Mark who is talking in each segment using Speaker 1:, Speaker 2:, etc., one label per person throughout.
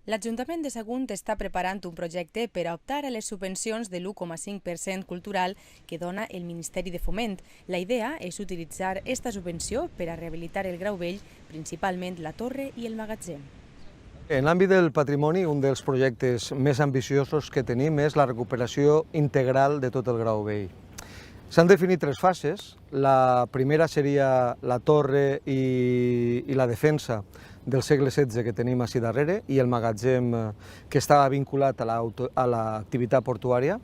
Speaker 1: L'Ajuntament de Sagunt està preparant un projecte per a optar a les subvencions de l'1,5% cultural que dona el Ministeri de Foment. La idea és utilitzar aquesta subvenció per a rehabilitar el Grau Vell, principalment la torre i el magatzem.
Speaker 2: En l'àmbit del patrimoni, un dels projectes més ambiciosos que tenim és la recuperació integral de tot el Grau Vell. S'han definit tres fases. La primera seria la torre i la defensa del segle XVI que tenim així darrere i el magatzem que estava vinculat a l'activitat portuària.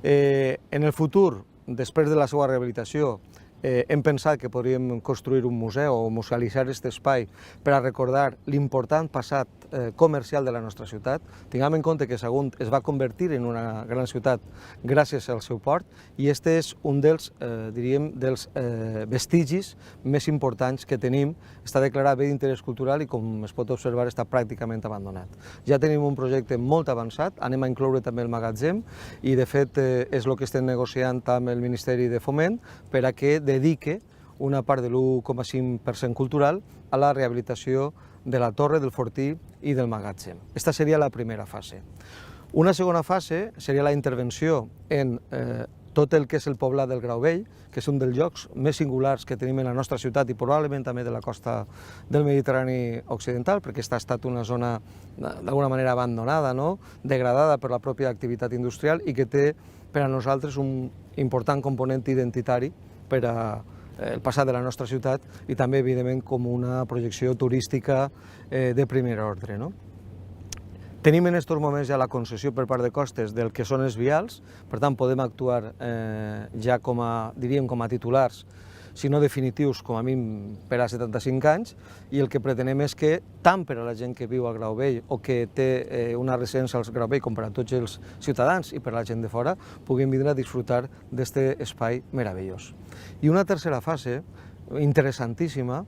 Speaker 2: En el futur, després de la seva rehabilitació, hem pensat que podríem construir un museu o musealitzar aquest espai per a recordar l'important passat comercial de la nostra ciutat. Tinguem en compte que Sagunt es va convertir en una gran ciutat gràcies al seu port i aquest és un dels vestigis més importants que tenim. Està declarat bé d'interès cultural i, com es pot observar, està pràcticament abandonat. Ja tenim un projecte molt avançat, anem a incloure també el magatzem i, de fet, és el que estem negociant amb el Ministeri de Foment per a que dedique una part de l'1,5% cultural a la rehabilitació de la torre, del fortí i del magatzem. Aquesta seria la primera fase. Una segona fase seria la intervenció en tot el que és el poblat del Grau Vell, que és un dels llocs més singulars que tenim en la nostra ciutat i probablement també de la costa del Mediterrani occidental, perquè aquesta ha estat una zona d'alguna manera abandonada, degradada per la pròpia activitat industrial i que té per a nosaltres un important component identitari per al passat de la nostra ciutat i també, evidentment, com una projecció turística de primer ordre. Tenim en aquests moments ja la concessió per part de Costes del que són els vials, per tant podem actuar ja com a titulars, si no definitius, com a mínim per a 75 anys, i el que pretenem és que tant per a la gent que viu al Grau Vell o que té una residència al Grau Vell com per a tots els ciutadans i per a la gent de fora puguin vindre a disfrutar d'aquest espai meravellós. I una tercera fase, interessantíssima,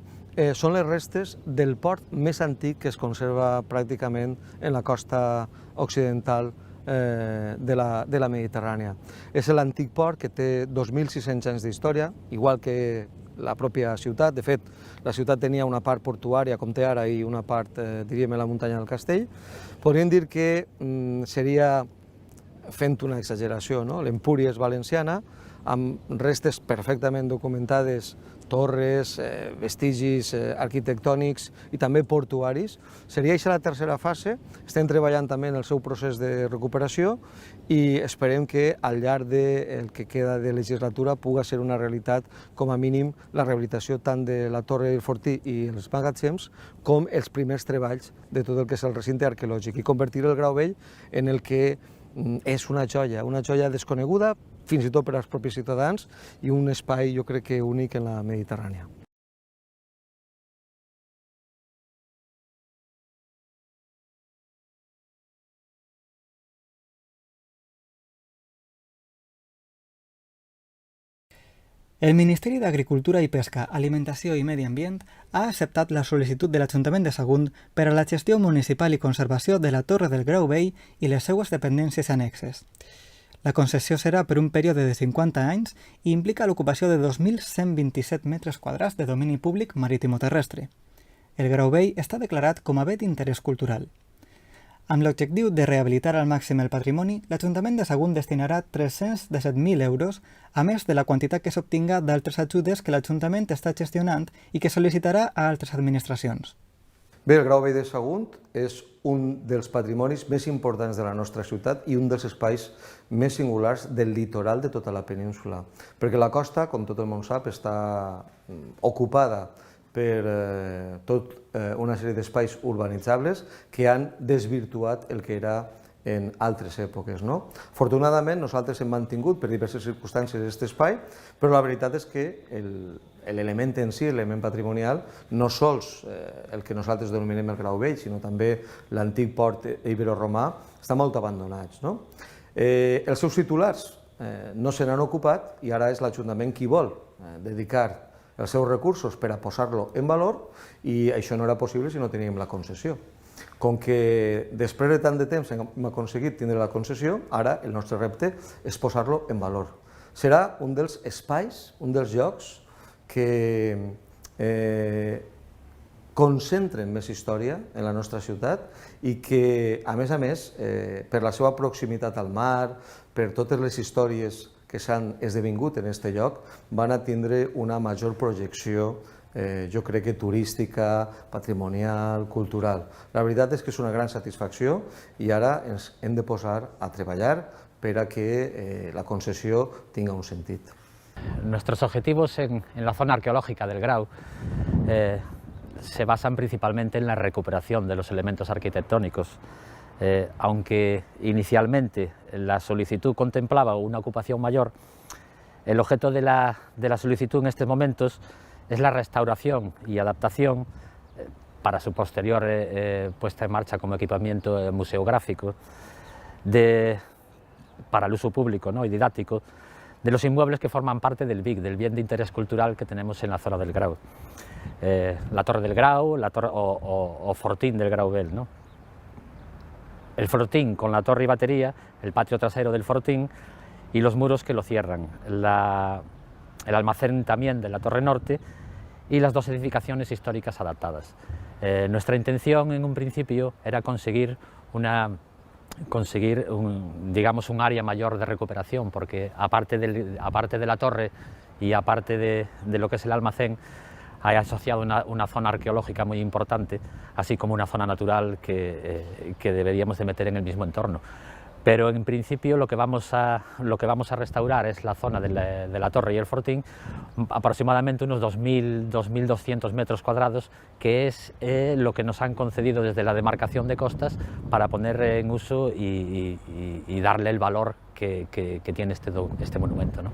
Speaker 2: són les restes del port més antic que es conserva pràcticament en la costa occidental de la Mediterrània. És l'antic port que té 2.600 anys d'història, igual que la pròpia ciutat. De fet, la ciutat tenia una part portuària, com té ara, i una part, diríem, a la muntanya del Castell. Podríem dir que seria, fent una exageració, l'Empúries valenciana, amb restes perfectament documentades, torres, vestigis arquitectònics i també portuaris. Seria aquesta la tercera fase. Estem treballant també en el seu procés de recuperació i esperem que al llarg del que queda de legislatura pugui ser una realitat, com a mínim, la rehabilitació tant de la torre del fortí i els magatzems com els primers treballs de tot el que és el recinte arqueològic i convertir el Grau Vell en el que és una joia desconeguda, fins i tot per als propis ciutadans, i un espai, jo crec que únic en la Mediterrània.
Speaker 3: El Ministeri d'Agricultura i Pesca, Alimentació i Medi Ambient ha acceptat la sol·licitud de l'Ajuntament de Sagunt per a la gestió municipal i conservació de la Torre del Grau Vell i les seues dependències annexes. La concessió serà per un període de 50 anys i implica l'ocupació de 2.127 metres quadrats de domini públic marítim o terrestre. El Grau Vell està declarat com a bé d'interès cultural. Amb l'objectiu de rehabilitar al màxim el patrimoni, l'Ajuntament de Sagunt destinarà 317.000 euros, a més de la quantitat que s'obtinga d'altres ajudes que l'Ajuntament està gestionant i que sol·licitarà a altres administracions.
Speaker 2: Bé, el Grau Vell de Sagunt és un dels patrimonis més importants de la nostra ciutat i un dels espais més singulars del litoral de tota la península, perquè la costa, com tot el món sap, està ocupada per tota una sèrie d'espais urbanitzables que han desvirtuat el que era en altres èpoques. Afortunadament, nosaltres hem mantingut per diverses circumstàncies aquest espai, però la veritat és que l'element en si, l'element patrimonial, no sols el que nosaltres denominem el Grau Vell, sinó també l'antic port iberoromà, estan molt abandonats. Els seus titulars no se n'han ocupat i ara és l'Ajuntament qui vol dedicar els seus recursos per a posar-lo en valor i això no era possible si no teníem la concessió. Com que després de tant de temps hem aconseguit tindre la concessió, ara el nostre repte és posar-lo en valor. Serà un dels espais, un dels llocs que concentren més història en la nostra ciutat i que, a més, per la seva proximitat al mar, per totes les històries que s'han esdevingut en aquest lloc, van a tindre una major projecció, jo crec que turística, patrimonial, cultural. La veritat és que és una gran satisfacció i ara ens hem de posar a treballar per a que la concessió tinga un sentit.
Speaker 4: Nuestros objetivos en la zona arqueológica del Grau se basan principalmente en la recuperación de los elementos arquitectónicos. Aunque inicialmente la solicitud contemplaba una ocupación mayor, el objeto de la solicitud en estos momentos es la restauración y adaptación para su posterior puesta en marcha como equipamiento museográfico para el uso público, ¿no?, y didáctico, de los inmuebles que forman parte del BIC, del bien de interés cultural que tenemos en la zona del Grau. La Torre del Grau o Fortín del Grau Vell, ¿no? El Fortín con la torre y batería, el patio trasero del Fortín y los muros que lo cierran, el almacén también de la Torre Norte y las dos edificaciones históricas adaptadas. Nuestra intención en un principio era conseguir digamos, un área mayor de recuperación, porque aparte de la torre y aparte de lo que es el almacén, hay asociado una zona arqueológica muy importante, así como una zona natural que deberíamos de meter en el mismo entorno. Pero en principio lo que vamos a restaurar es la zona de la torre y el Fortín, aproximadamente unos 2.200 metros cuadrados, que es lo que nos han concedido desde la demarcación de costas para poner en uso y darle el valor que tiene este monumento, ¿no?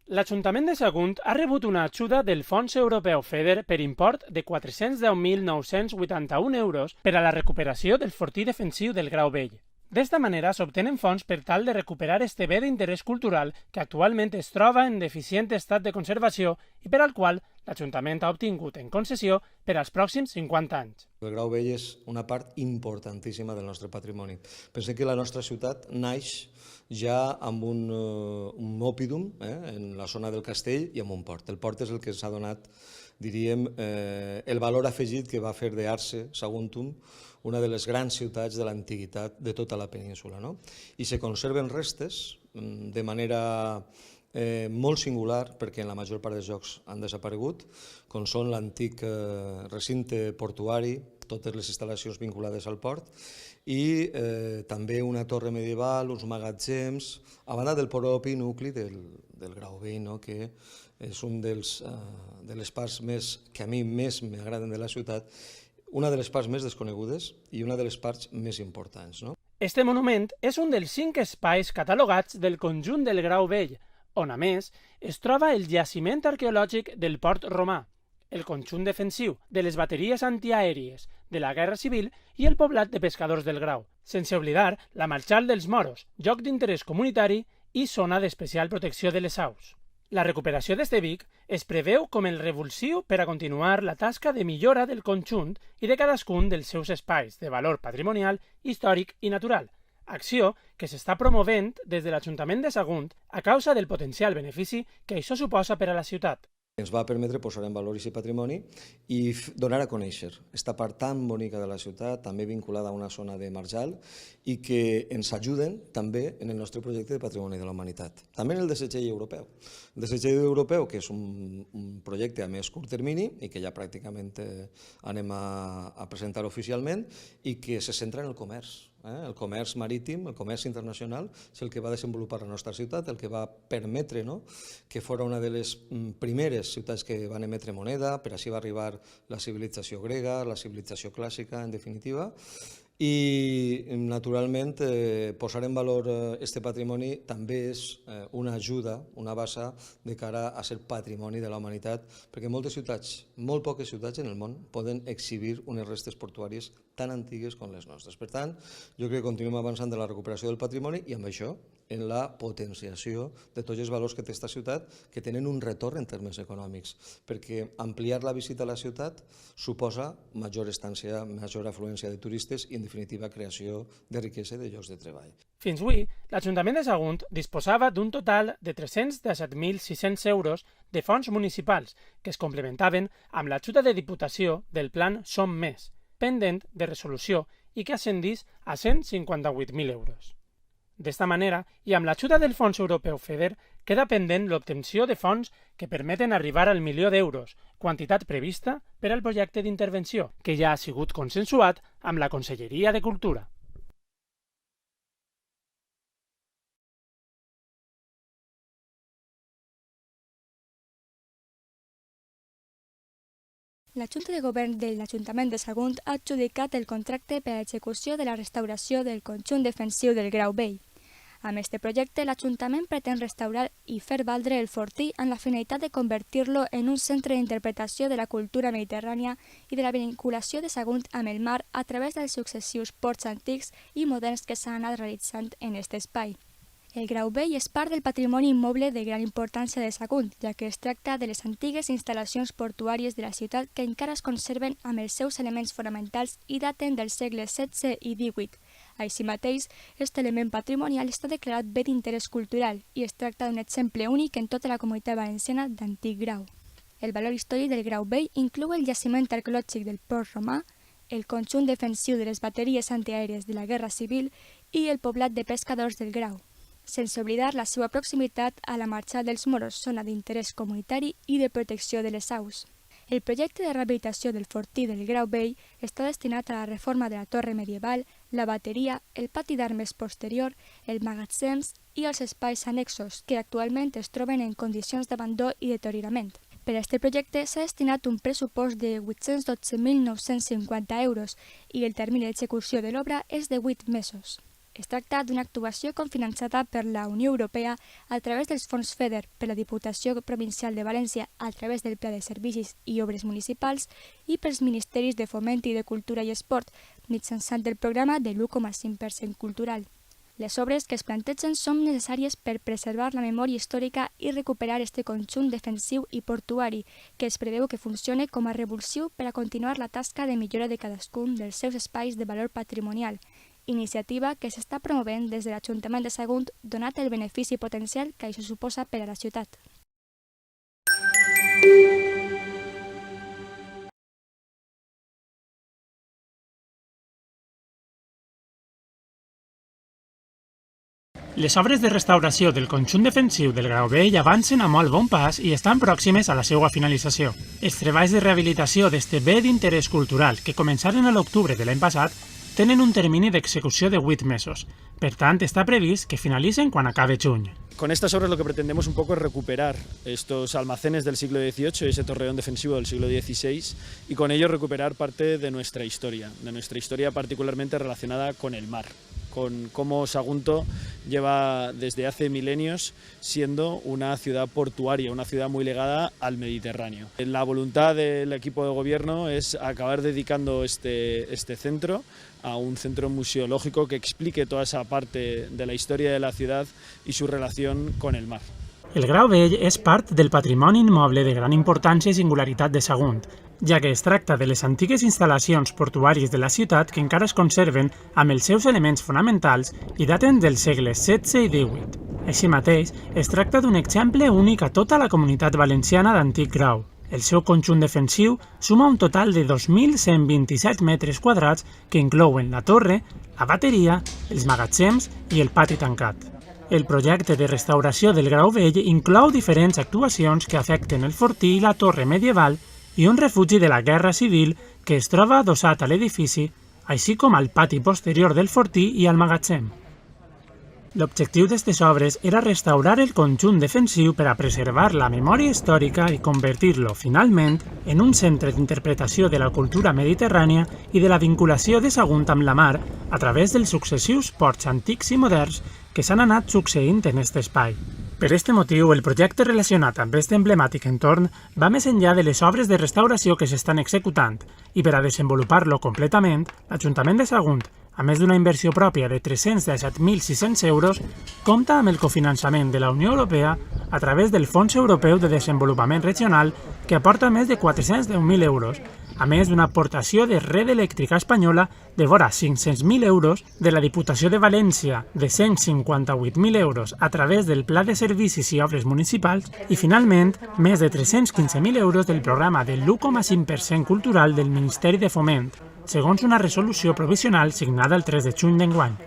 Speaker 5: L'Ajuntament de Sagunt ha rebut una ajuda del Fons Europeu FEDER per import de 410.981 euros per a la recuperació del fortí defensiu del Grau Vell. D'esta manera s'obtenen fons per tal de recuperar este bé d'interès cultural que actualment es troba en deficient estat de conservació i per al qual l'Ajuntament ha obtingut en concessió per als pròxims 50 anys.
Speaker 2: El Grau Vell és una part importantíssima del nostre patrimoni. Pensem que la nostra ciutat naix ja amb un òpidum en la zona del castell i amb un port. El port és el que ens ha donat, diríem, el valor afegit que va fer d'Arce, Saguntum, una de les grans ciutats de l'antiguitat de tota la península. I se conserven restes de manera molt singular, perquè en la major part dels llocs han desaparegut, com són l'antic recinte portuari, totes les instal·lacions vinculades al port, i també una torre medieval, uns magatzems, a banda del propi nucli del Grau Vell, que és un de les parts que a mi més m'agraden de la ciutat, una de les parts més desconegudes i una de les parts més importants.
Speaker 5: Este monument és un dels 5 espais catalogats del conjunt del Grau Vell, on, a més, es troba el jaciment arqueològic del port romà, el conjunt defensiu de les bateries antiaèries de la Guerra Civil i el poblat de pescadors del Grau, sense oblidar la Marxal dels Moros, lloc d'interès comunitari i zona d'especial protecció de les aus. La recuperació d'este Vic es preveu com el revulsiu per a continuar la tasca de millora del conjunt i de cadascun dels seus espais de valor patrimonial, històric i natural, acció que s'està promovent des de l'Ajuntament de Sagunt a causa del potencial benefici que això suposa per a la ciutat.
Speaker 2: Ens va permetre posar en valor aquest patrimoni i donar a conèixer aquesta part tan bonica de la ciutat, també vinculada a una zona de marjal, i que ens ajuden també en el nostre projecte de Patrimoni de la Humanitat. També en el dessetgell europeu. El dessetgell europeu, que és un projecte a més curt termini i que ja pràcticament anem a presentar oficialment i que se centra en el comerç. El comerç marítim, el comerç internacional, és el que va desenvolupar la nostra ciutat, el que va permetre que fos una de les primeres ciutats que van emetre moneda, per així va arribar la civilització grega, la civilització clàssica, en definitiva, I, naturalment, posar en valor aquest patrimoni també és una ajuda, una base de cara a ser patrimoni de la humanitat, perquè moltes ciutats, molt poques ciutats en el món, poden exhibir unes restes portuàries tan antigues com les nostres. Per tant, jo crec que continuem avançant de la recuperació del patrimoni i amb això en la potenciació de tots els valors que té aquesta ciutat, que tenen un retorn en termes econòmics, perquè ampliar la visita a la ciutat suposa major estància, major afluència de turistes i, en definitiva, creació de riquesa i de llocs de treball.
Speaker 5: Fins avui, l'Ajuntament de Sagunt disposava d'un total de 317.600 euros de fons municipals que es complementaven amb l'ajuda de Diputació del Plan Som Més, pendent de resolució i que ascendís a 158.000 euros. D'esta manera, i amb l'ajuda del Fons Europeu FEDER, queda pendent l'obtenció de fons que permeten arribar al 1.000.000 d'euros, quantitat prevista per al projecte d'intervenció, que ja ha sigut consensuat amb la Conselleria de Cultura.
Speaker 6: La Junta de Govern de l'Ajuntament de Sagunt ha adjudicat el contracte per a l'execució de la restauració del conjunt defensiu del Grau Vell. Amb aquest projecte, l'Ajuntament pretén restaurar i fer valdre el fortí amb la finalitat de convertir-lo en un centre d'interpretació de la cultura mediterrània i de la vinculació de Sagunt amb el mar a través dels successius ports antics i moderns que s'han anat realitzant en aquest espai. El Grau Vell és part del patrimoni immoble de gran importància de Sagunt, ja que es tracta de les antigues instal·lacions portuàries de la ciutat que encara es conserven amb els seus elements fonamentals i daten dels segles XVI i XVIII. Així mateix, aquest element patrimonial està declarat bé d'interès cultural i es tracta d'un exemple únic en tota la comunitat valenciana d'antic grau. El valor històric del Grau Vell inclou el jaciment arqueològic del port romà, el conjunt defensiu de les bateries antiaèries de la Guerra Civil i el poblat de pescadors del Grau, sense oblidar la seva proximitat a la marxa dels Moros, zona d'interès comunitari i de protecció de les aus. El projecte de rehabilitació del fortí del Grau Vell està destinat a la reforma de la torre medieval, la bateria, el pati d'armes posterior, el magatzems i els espais annexos, que actualment es troben en condicions d'abandó i deteriorament. Per a aquest projecte s'ha destinat un pressupost de 812.950 euros i el termini d'execució de l'obra és de 8 mesos. Es tracta d'una actuació cofinançada per la Unió Europea a través dels fons FEDER, per la Diputació Provincial de València a través del Pla de Servicis i Obres Municipals i pels Ministeris de Foment i de Cultura i Esport, mitjançant el programa de l'1,5% cultural. Les obres que es plantegen són necessàries per preservar la memòria històrica i recuperar este conjunt defensiu i portuari, que es preveu que funcione com a revulsiu per a continuar la tasca de millora de cadascun dels seus espais de valor patrimonial, iniciativa que s'està promovent des de l'Ajuntament de Sagunt, donat el benefici potencial que això suposa per a la ciutat.
Speaker 5: Les obres de restauració del conjunt defensiu del Grau Vell avancen a molt bon pas i estan pròximes a la seva finalització. Els treballs de rehabilitació d'este bé d'interès cultural, que començaren a l'octubre de l'any passat, tenen un termini d'execució de 8 mesos. Per tant, està previst que finalicen quan acabe juny.
Speaker 7: Con estas obras lo que pretendemos un poco es recuperar estos almacenes del siglo XVIII, ese torreón defensivo del siglo XVI, y con ello recuperar parte de nuestra historia particularmente relacionada con el mar, con cómo Sagunto lleva desde hace milenios siendo una ciudad portuaria, una ciudad muy ligada al Mediterráneo. La voluntad del equipo de gobierno es acabar dedicando este centro a un centro museológico que explique toda esa parte de la historia de la ciudad y su relación con el mar.
Speaker 5: El Grau Vell és part del patrimoni immoble de gran importància i singularitat de Sagunt, ja que es tracta de les antigues instal·lacions portuàries de la ciutat que encara es conserven amb els seus elements fonamentals i daten dels segles XVI i XVIII. Així mateix, es tracta d'un exemple únic a tota la comunitat valenciana d'antic grau. El seu conjunt defensiu suma un total de 2.127 metres quadrats que inclouen la torre, la bateria, els magatzems i el pati tancat. El projecte de restauració del Grau Vell inclou diferents actuacions que afecten el fortí i la torre medieval i un refugi de la Guerra Civil que es troba adossat a l'edifici, així com al pati posterior del fortí i al magatzem. L'objectiu d'aquestes obres era restaurar el conjunt defensiu per a preservar la memòria històrica i convertir-lo, finalment, en un centre d'interpretació de la cultura mediterrània i de la vinculació de Sagunt amb la mar a través dels successius ports antics i moderns que s'han anat succeint en aquest espai. Per aquest motiu, el projecte relacionat amb aquest emblemàtic entorn va més enllà de les obres de restauració que s'estan executant i per a desenvolupar-lo completament, l'Ajuntament de Sagunt, a més d'una inversió pròpia de 317.600 euros, compta amb el cofinançament de la Unió Europea a través del Fons Europeu de Desenvolupament Regional, que aporta més de 410.000 euros, a més d'una aportació de Red Eléctrica Espanyola de vora 500.000 euros, de la Diputació de València de 158.000 euros a través del Pla de Servicis i Obres Municipals i, finalment, més de 315.000 euros del programa del 1,5% cultural del Ministeri de Foment, segons una resolució provisional signada el 3 de juny d'enguany.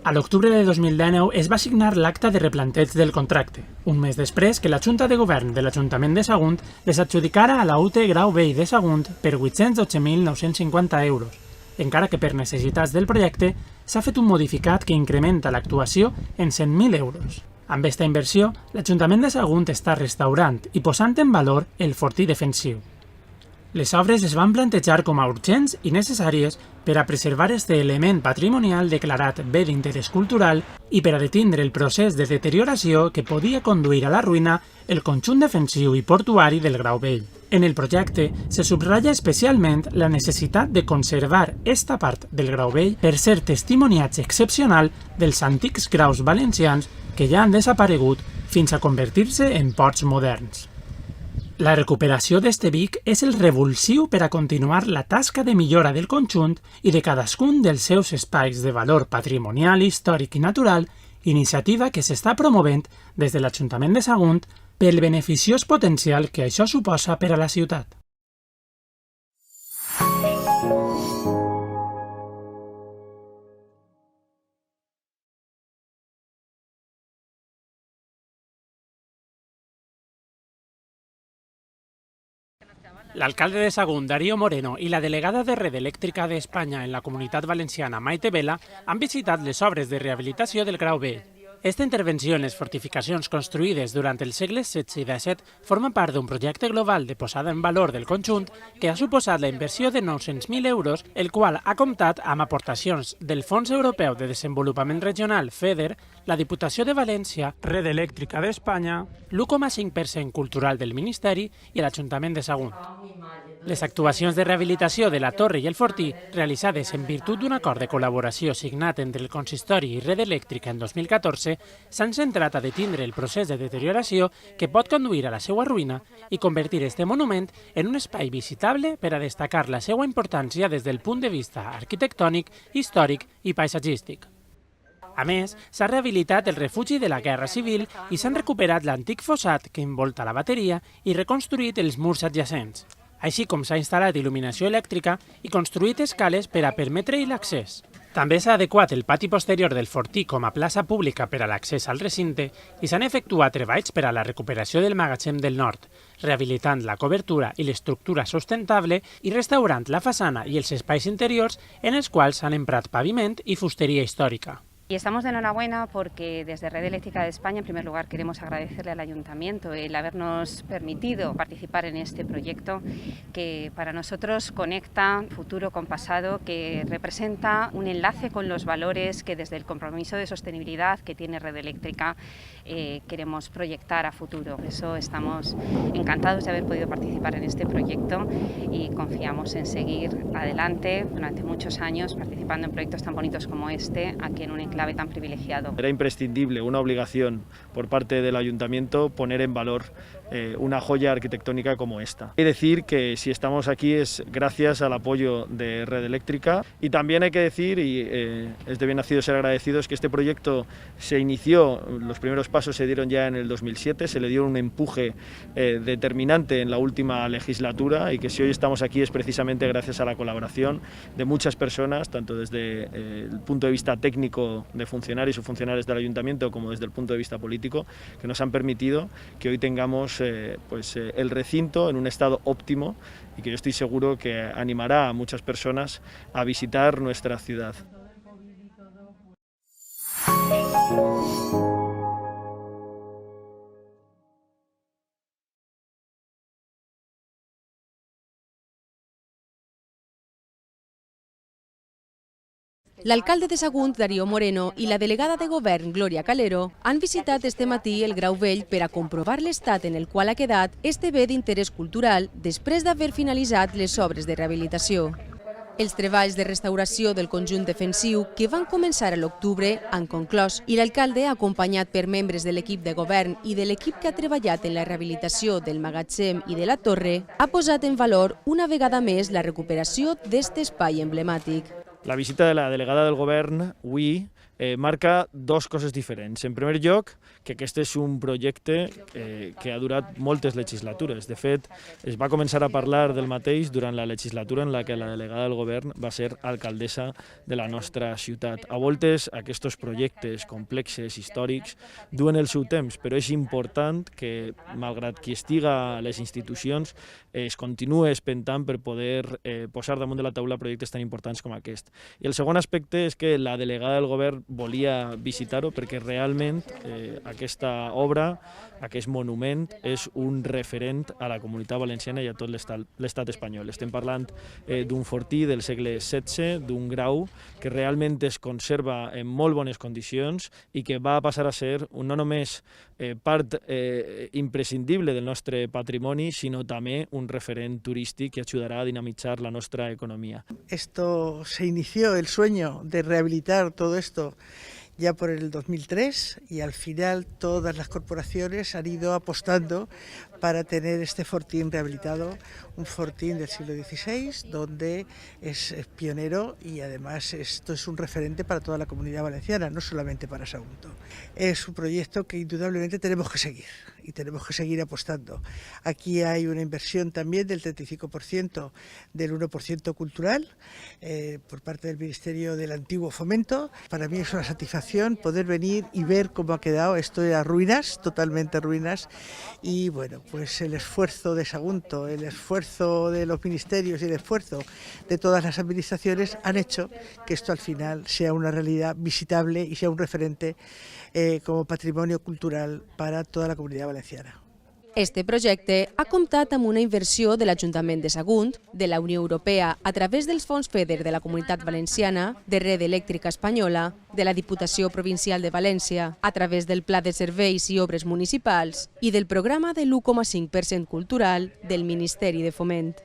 Speaker 5: A l'octubre de 2019 es va signar l'acta de replanteig del contracte, un mes després que la Junta de Govern de l'Ajuntament de Sagunt les adjudicara a la UT Grau Vell de Sagunt per 812.950 euros, encara que per necessitats del projecte s'ha fet un modificat que incrementa l'actuació en 100.000 euros. Amb aquesta inversió, l'Ajuntament de Sagunt està restaurant i posant en valor el fortí defensiu. Les obres es van plantejar com a urgents i necessàries per a preservar este element patrimonial declarat bé d'interès cultural i per a detindre el procés de deterioració que podia conduir a la ruïna el conjunt defensiu i portuari del Grau Vell. En el projecte se subratlla especialment la necessitat de conservar esta part del Grau Vell per ser testimoniatge excepcional dels antics graus valencians que ja han desaparegut fins a convertir-se en ports moderns. La recuperació d'este Vic és el revulsiu per a continuar la tasca de millora del conjunt i de cadascun dels seus espais de valor patrimonial, històric i natural, iniciativa que s'està promovent des de l'Ajuntament de Sagunt pel beneficiós potencial que això suposa per a la ciutat. L'alcalde de Sagunt, Darío Moreno, i la delegada de Red Eléctrica d'Espanya en la Comunitat Valenciana, Maite Vela, han visitat les obres de rehabilitació del Grau Vell. Esta intervenció en les fortificacions construïdes durant els segles XVI i XVII forma part d'un projecte global de posada en valor del conjunt que ha suposat la inversió de 900.000 euros, el qual ha comptat amb aportacions del Fons Europeu de Desenvolupament Regional, FEDER, la Diputació de València, Red Eléctrica d'Espanya, l'1,5% cultural del Ministeri i l'Ajuntament de Sagunt. Les actuacions de rehabilitació de la torre i el fortí, realitzades en virtut d'un acord de col·laboració signat entre el Consistori i Red Eléctrica en 2014, s'han centrat a detindre el procés de deterioració que pot conduir a la seva ruïna i convertir este monument en un espai visitable per a destacar la seva importància des del punt de vista arquitectònic, històric i paisatgístic. A més, s'ha rehabilitat el refugi de la Guerra Civil i s'han recuperat l'antic fossat que envolta la bateria i reconstruït els murs adjacents, així com s'ha instal·lat il·luminació elèctrica i construït escales per a permetre-hi l'accés. També s'ha adequat el pati posterior del fortí com a plaça pública per a l'accés al recinte i s'han efectuat treballs per a la recuperació del magatzem del nord, rehabilitant la cobertura i l'estructura sustentable i restaurant la façana i els espais interiors en els quals s'han emprat paviment i fusteria històrica.
Speaker 8: Y estamos de enhorabuena porque desde Red Eléctrica de España, en primer lugar, queremos agradecerle al Ayuntamiento el habernos permitido participar en este proyecto que para nosotros conecta futuro con pasado, que representa un enlace con los valores que desde el compromiso de sostenibilidad que tiene Red Eléctrica queremos proyectar a futuro. Por eso estamos encantados de haber podido participar en este proyecto y confiamos en seguir adelante durante muchos años participando en proyectos tan bonitos como este aquí en un enclave tan privilegiado.
Speaker 7: Era imprescindible, una obligación por parte del Ayuntamiento poner en valor una joya arquitectónica como esta. Hay que decir que si estamos aquí es gracias al apoyo de Red Eléctrica y también hay que decir, y es de bien nacido ser agradecidos, que este proyecto se inició, los primeros pasos se dieron ya en el 2007, se le dio un empuje determinante en la última legislatura y que si hoy estamos aquí es precisamente gracias a la colaboración de muchas personas, tanto desde el punto de vista técnico de funcionarios o funcionarios del Ayuntamiento como desde el punto de vista político, que nos han permitido que hoy tengamos el recinto en un estado óptimo y que yo estoy seguro que animará a muchas personas a visitar nuestra ciudad.
Speaker 1: L'alcalde de Sagunt, Darío Moreno, i la delegada de govern, Glòria Calero, han visitat este matí el Grau Vell per a comprovar l'estat en el qual ha quedat este bé d'interès cultural després d'haver finalitzat les obres de rehabilitació. Els treballs de restauració del conjunt defensiu, que van començar a l'octubre, han conclòs i l'alcalde, acompanyat per membres de l'equip de govern i de l'equip que ha treballat en la rehabilitació del magatzem i de la torre, ha posat en valor una vegada més la recuperació d'este espai emblemàtic.
Speaker 7: La visita de la delegada del govern avui marca dues coses diferents. En primer lloc, que aquest és un projecte que ha durat moltes legislatures. De fet, es va començar a parlar del mateix durant la legislatura en la que la delegada del govern va ser alcaldessa de la nostra ciutat. A voltes, aquests projectes complexes, històrics, duen el seu temps, però és important que, malgrat qui estiga a les institucions, es continuï espentant per poder posar damunt de la taula projectes tan importants com aquest. I el segon aspecte és que la delegada del govern volia visitar-ho perquè realment aquesta obra, aquest monument, és un referent a la Comunitat Valenciana i a tot l'estat espanyol. Estem parlant d'un fortí del segle XVI, d'un grau que realment es conserva en molt bones condicions i que va passar a ser no només part imprescindible del nostre patrimoni, sinó també un referent turístic que ajudarà a dinamitzar la nostra economia.
Speaker 9: Esto se inició el sueño de rehabilitar todo esto ya por el 2003 y al final todas las corporaciones han ido apostando para tener este fortín rehabilitado, un fortín del siglo XVI donde es pionero y además esto es un referente para toda la Comunidad Valenciana, no solamente para Sagunto. Es un proyecto que indudablemente tenemos que seguir y tenemos que seguir apostando. Aquí hay una inversión también del 35% del 1% cultural por parte del Ministerio del Antiguo Fomento. Para mí es una satisfacción poder venir y ver cómo ha quedado. Esto era ruinas, totalmente ruinas, y bueno, pues el esfuerzo de Sagunto, el esfuerzo de los ministerios y el esfuerzo de todas las administraciones han hecho que esto al final sea una realidad visitable y sea un referente como patrimonio cultural para toda la Comunidad Valenciana.
Speaker 1: Este projecte ha comptat amb una inversió de l'Ajuntament de Sagunt, de la Unió Europea a través dels fons FEDER de la Comunitat Valenciana, de Red Elèctrica Espanyola, de la Diputació Provincial de València, a través del Pla de Serveis i Obres Municipals i del programa de l'1,5% cultural del Ministeri de Foment.